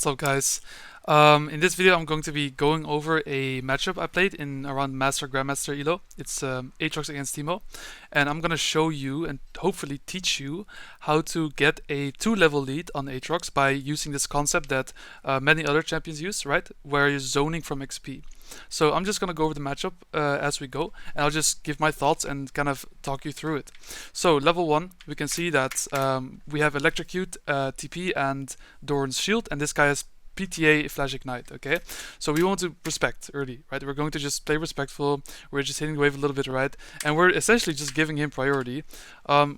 What's up, guys? In this video, I'm going to be going over a matchup I played in around Master Grandmaster Elo. It's Aatrox against Teemo, and I'm going to show you and hopefully teach you how to get a 2-level lead on Aatrox by using this concept that many other champions use, right? Where you're zoning from XP. So I'm just going to go over the matchup as we go, and I'll just give my thoughts and kind of talk you through it. So level 1, we can see that we have Electrocute, TP, and Doran's Shield, and this guy has PTA Flash Ignite, okay? So we want to respect early, right? We're going to just play respectful, we're just hitting the wave a little bit, right? And we're essentially just giving him priority.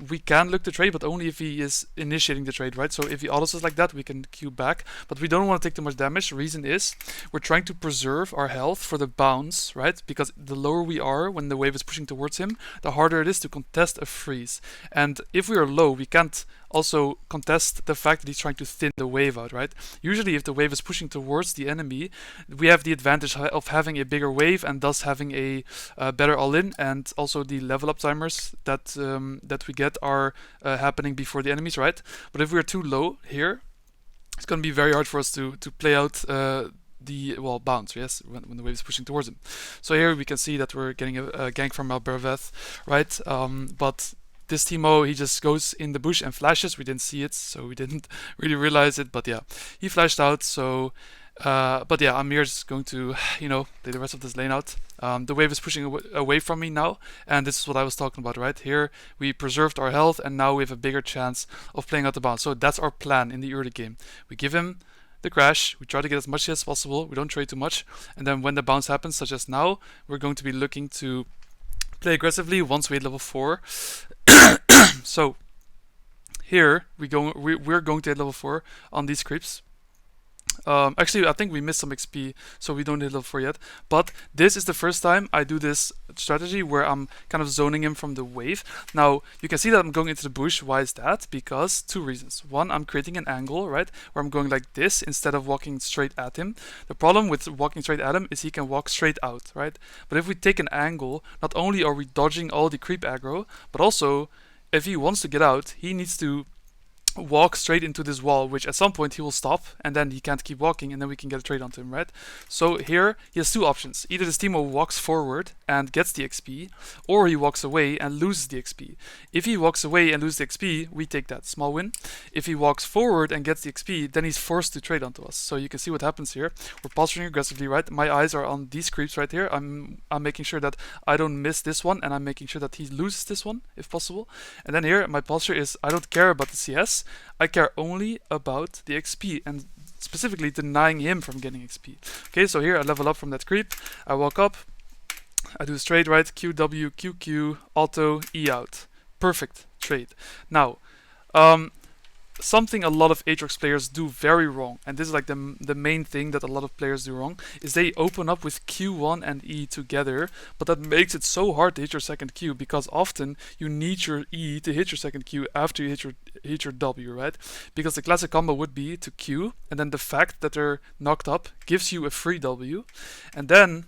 We can look to trade, but only if he is initiating the trade, right? So if he autos us like that, we can queue back, but we don't want to take too much damage. The reason is, we're trying to preserve our health for the bounce, right? Because the lower we are when the wave is pushing towards him, the harder it is to contest a freeze. And if we are low, we can't also contest the fact that he's trying to thin the wave out, right? Usually if the wave is pushing towards the enemy, we have the advantage of having a bigger wave and thus having a better all-in, and also the level up timers that that we get are happening before the enemies, right? But if we're too low here, it's going to be very hard for us to play out the bounce, yes, when the wave is pushing towards him. So here we can see that we're getting a gank from Malberveth, right? But this Teemo, he just goes in the bush and flashes. We didn't see it, so we didn't really realize it, but yeah, he flashed out. So but yeah, Amir's going to, play the rest of this lane out. The wave is pushing away from me now, and this is what I was talking about, right? Here, we preserved our health, and now we have a bigger chance of playing out the bounce. So that's our plan in the early game. We give him the crash, we try to get as much as possible, we don't trade too much, and then when the bounce happens, such as now, we're going to be looking to play aggressively once we hit level 4. So here we're going to hit level 4 on these creeps. Actually, I think we missed some XP, so we don't hit level 4 yet. But this is the first time I do this strategy where I'm kind of zoning him from the wave. Now, you can see that I'm going into the bush. Why is that? Because 2 reasons. One, I'm creating an angle, right, where I'm going like this instead of walking straight at him. The problem with walking straight at him is he can walk straight out, right? But if we take an angle, not only are we dodging all the creep aggro, but also, if he wants to get out, he needs to walk straight into this wall, which at some point he will stop, and then he can't keep walking, and then we can get a trade onto him, right? So here he has 2 options. Either this Teemo walks forward and gets the XP, or he walks away and loses the XP. If he walks away and loses the XP, we take that small win. If he walks forward and gets the XP, then he's forced to trade onto us. So you can see what happens here. We're posturing aggressively, right? My eyes are on these creeps right here. I'm making sure that I don't miss this one, and I'm making sure that he loses this one if possible. And then here my posture is, I don't care about the CS, I care only about the XP, and specifically denying him from getting XP. Okay, so here I level up from that creep, I walk up, I do this trade, right? QW, QQ, auto, E out. Perfect trade. Now, something a lot of Aatrox players do very wrong, and this is like the main thing that a lot of players do wrong, is they open up with Q1 and E together, but that makes it so hard to hit your second Q, because often you need your E to hit your second Q after you hit your W, right? Because the classic combo would be to Q, and then the fact that they're knocked up gives you a free W, and then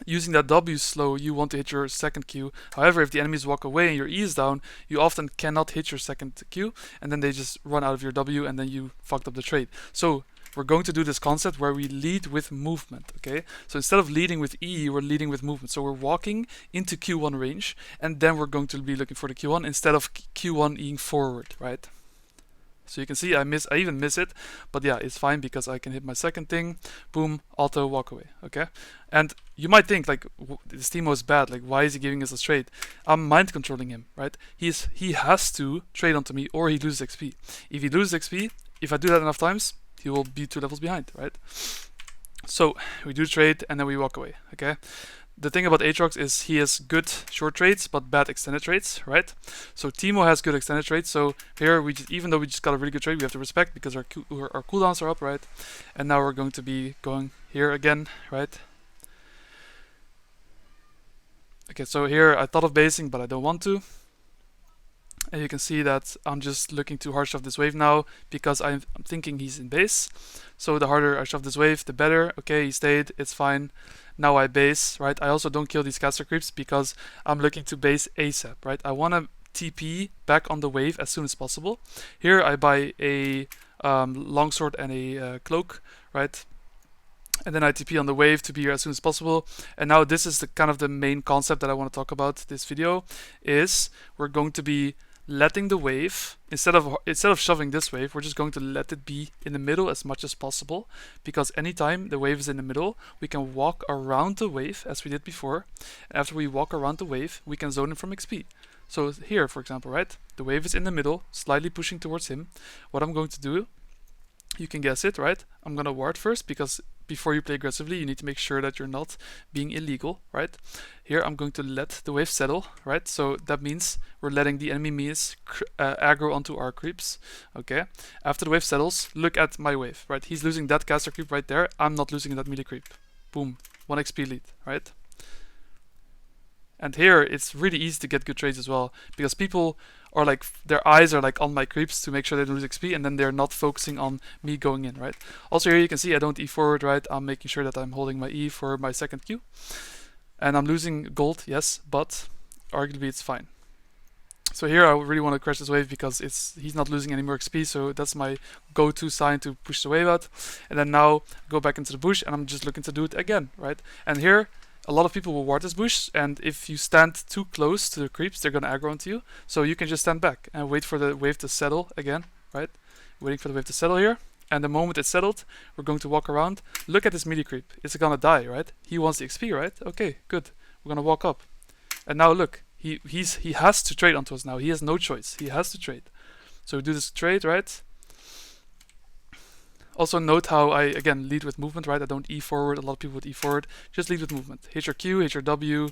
using that W slow, you want to hit your second Q. However, if the enemies walk away and your E is down, you often cannot hit your second Q, and then they just run out of your W, and then you fucked up the trade. So we're going to do this concept where we lead with movement, okay? So instead of leading with E, we're leading with movement. So we're walking into Q1 range, and then we're going to be looking for the Q1 instead of Q1 Eing forward, right? So you can see I even miss it, but yeah, it's fine because I can hit my second thing, boom, auto, walk away, okay? And you might think, like, this Teemo is bad, like, why is he giving us a trade? I'm mind controlling him, right? He has to trade onto me or he loses XP. If he loses XP, if I do that enough times, he will be 2 levels behind, right? So we do trade and then we walk away, okay? The thing about Aatrox is he has good short trades but bad extended trades, right? So Teemo has good extended trades, so here even though we just got a really good trade, we have to respect because our cooldowns are up, right? And now we're going to be going here again, right? Okay, so here I thought of basing, but I don't want to. And you can see that I'm just looking to hard shove this wave now because I'm thinking he's in base. So the harder I shove this wave, the better. Okay, he stayed, it's fine. Now I base, right? I also don't kill these caster creeps because I'm looking to base ASAP, right? I want to TP back on the wave as soon as possible. Here I buy a longsword and a cloak, right? And then I TP on the wave to be here as soon as possible. And now this is the kind of the main concept that I want to talk about this video, is we're going to be letting the wave, instead of shoving this wave, we're just going to let it be in the middle as much as possible, because anytime the wave is in the middle, we can walk around the wave as we did before. And after we walk around the wave, we can zone in from XP. So here, for example, right, the wave is in the middle, slightly pushing towards him. What I'm going to do, you can guess it, right? I'm gonna ward first, because before you play aggressively, you need to make sure that you're not being illegal, right? Here I'm going to let the wave settle, right? So that means we're letting the enemy minions aggro onto our creeps, okay? After the wave settles, look at my wave, right? He's losing that caster creep right there. I'm not losing that melee creep. Boom, 1 XP lead, right? And here it's really easy to get good trades as well, because people are like, their eyes are like on my creeps to make sure they don't lose XP, and then they're not focusing on me going in, right? Also here you can see I don't E forward, right? I'm making sure that I'm holding my E for my second Q. And I'm losing gold, yes, but arguably it's fine. So here I really want to crash this wave because he's not losing any more XP, so that's my go-to sign to push the wave out. And then now go back into the bush, and I'm just looking to do it again, right? And here a lot of people will ward this bush, and if you stand too close to the creeps, they're gonna aggro onto you. So you can just stand back and wait for the wave to settle again, right? Waiting for the wave to settle here. And the moment it's settled, we're going to walk around. Look at this melee creep. It's gonna die, right? He wants the XP, right? Okay, good. We're gonna walk up. And now look, he has to trade onto us now. He has no choice. He has to trade. So we do this trade, right? Also note how I, again, lead with movement, right? I don't E forward. A lot of people would E forward. Just lead with movement. Hit your Q, hit your W,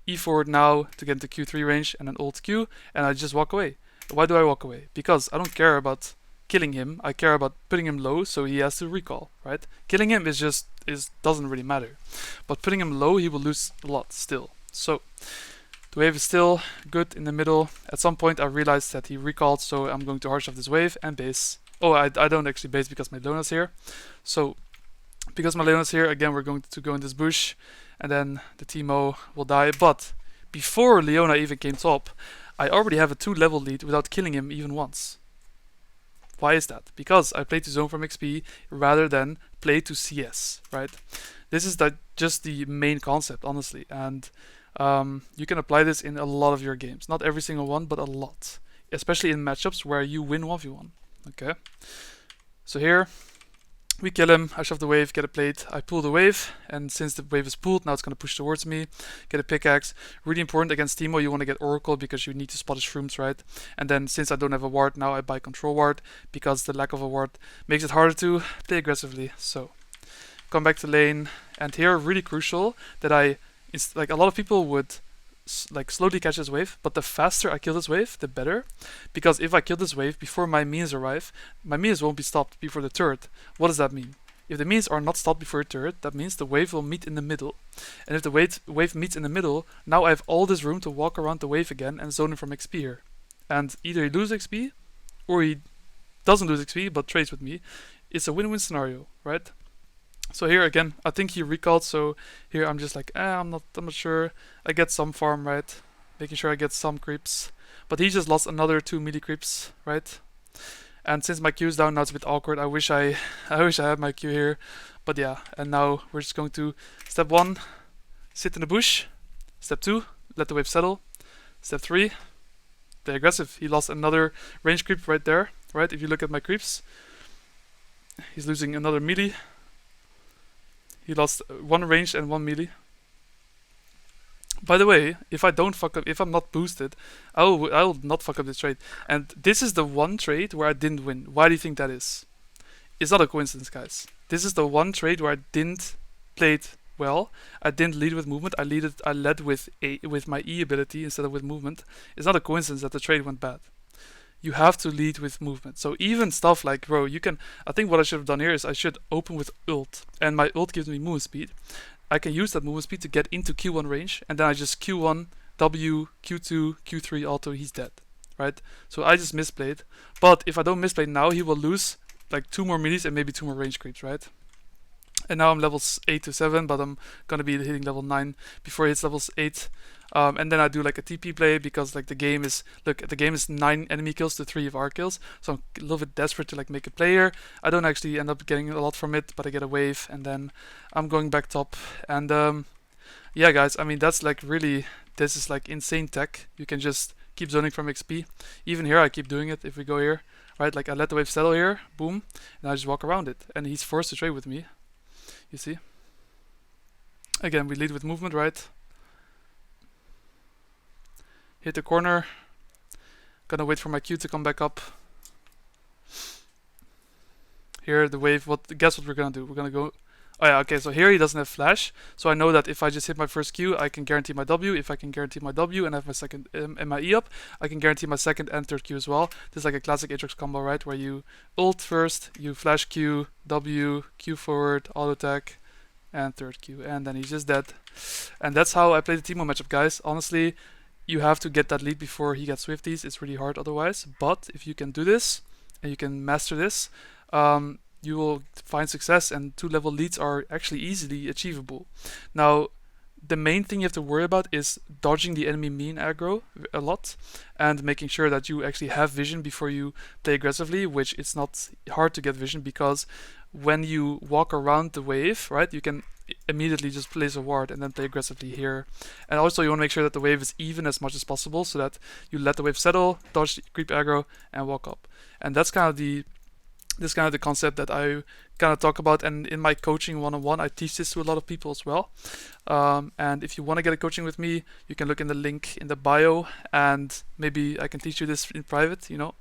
E forward now to get into Q3 range, and then Alt Q, and I just walk away. Why do I walk away? Because I don't care about killing him. I care about putting him low so he has to recall, right? Killing him doesn't really matter. But putting him low, he will lose a lot still. So the wave is still good in the middle. At some point I realized that he recalled, so I'm going to hard shove this wave and base. Oh, I don't actually base because my Leona's here. So, because my Leona's here, again, we're going to go in this bush, and then the Teemo will die. But before Leona even came top, I already have a 2-level lead without killing him even once. Why is that? Because I play to zone from XP rather than play to CS, right? This is just the main concept, honestly. And you can apply this in a lot of your games. Not every single one, but a lot. Especially in matchups where you win 1v1. Okay, so here we kill him, I shove the wave, get a plate, I pull the wave, and since the wave is pulled, now it's going to push towards me, get a pickaxe. Really important against Teemo, you want to get Oracle because you need to spot his shrooms, right? And then since I don't have a ward, now I buy control ward because the lack of a ward makes it harder to play aggressively. So come back to lane, and here really crucial that like a lot of people would like slowly catch this wave, but the faster I kill this wave, the better. Because if I kill this wave before my minions arrive, my minions won't be stopped before the turret. What does that mean? If the minions are not stopped before a turret, that means the wave will meet in the middle. And if the wave meets in the middle, now I have all this room to walk around the wave again and zone in from XP here. And either he loses XP, or he doesn't lose XP but trades with me. It's a win-win scenario, right? So here again, I think he recalled, so here I'm just like, I'm not sure. I get some farm, right? Making sure I get some creeps. But he just lost another 2 melee creeps, right? And since my Q is down, now it's a bit awkward. I wish I had my Q here. But yeah, and now we're just going to step 1, sit in the bush. Step 2, let the wave settle. Step 3, play aggressive. He lost another range creep right there, right? If you look at my creeps, he's losing another melee. He lost 1 range and 1 melee. By the way, if I don't fuck up, if I'm not boosted, I will not fuck up this trade. And this is the one trade where I didn't win. Why do you think that is? It's not a coincidence, guys. This is the one trade where I didn't play it well. I didn't lead with movement. I led with my E ability instead of with movement. It's not a coincidence that the trade went bad. You have to lead with movement. So even stuff like, bro, you can, I think what I should have done here is I should open with ult, and my ult gives me movement speed. I can use that movement speed to get into Q1 range, and then I just Q1, W, Q2, Q3 auto, he's dead, right? So I just misplayed. But if I don't misplay now, he will lose like 2 more melees and maybe 2 more range creeps, right? And now I'm levels 8 to 7, but I'm gonna be hitting level 9 before it hits levels 8. And then I do like a TP play because like the game is 9 enemy kills to 3 of our kills, so I'm a little bit desperate to like make a play here. I don't actually end up getting a lot from it, but I get a wave, and then I'm going back top. And yeah, guys, I mean that's like really, this is like insane tech. You can just keep zoning from XP. Even here, I keep doing it. If we go here, right, like I let the wave settle here, boom, and I just walk around it, and he's forced to trade with me. You see? Again, we lead with movement, right? Hit the corner. Gonna wait for my Q to come back up. Here, the wave, guess what we're gonna do? We're gonna go... Oh yeah, okay, so here he doesn't have flash, so I know that if I just hit my first Q, I can guarantee my W. If I can guarantee my W and have my second and my E up, I can guarantee my second and third Q as well. This is like a classic Aatrox combo, right? Where you ult first, you flash Q, W, Q forward, auto attack, and third Q, and then he's just dead. And that's how I play the Teemo matchup, guys. Honestly, you have to get that lead before he gets Swifties. It's really hard otherwise. But if you can do this and you can master this, you will find success, and 2-level leads are actually easily achievable. Now, the main thing you have to worry about is dodging the enemy mean aggro a lot and making sure that you actually have vision before you play aggressively, which it's not hard to get vision because when you walk around the wave, right, you can immediately just place a ward and then play aggressively here. And also you want to make sure that the wave is even as much as possible so that you let the wave settle, dodge the creep aggro, and walk up. And that's kind of the concept that I kind of talk about, and in my coaching one-on-one I teach this to a lot of people as well. And if you want to get a coaching with me, you can look in the link in the bio, and maybe I can teach you this in private, you know.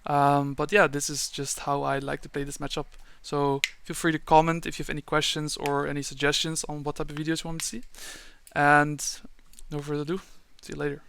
But yeah, this is just how I like to play this matchup. So feel free to comment if you have any questions or any suggestions on what type of videos you want to see. And no further ado, see you later.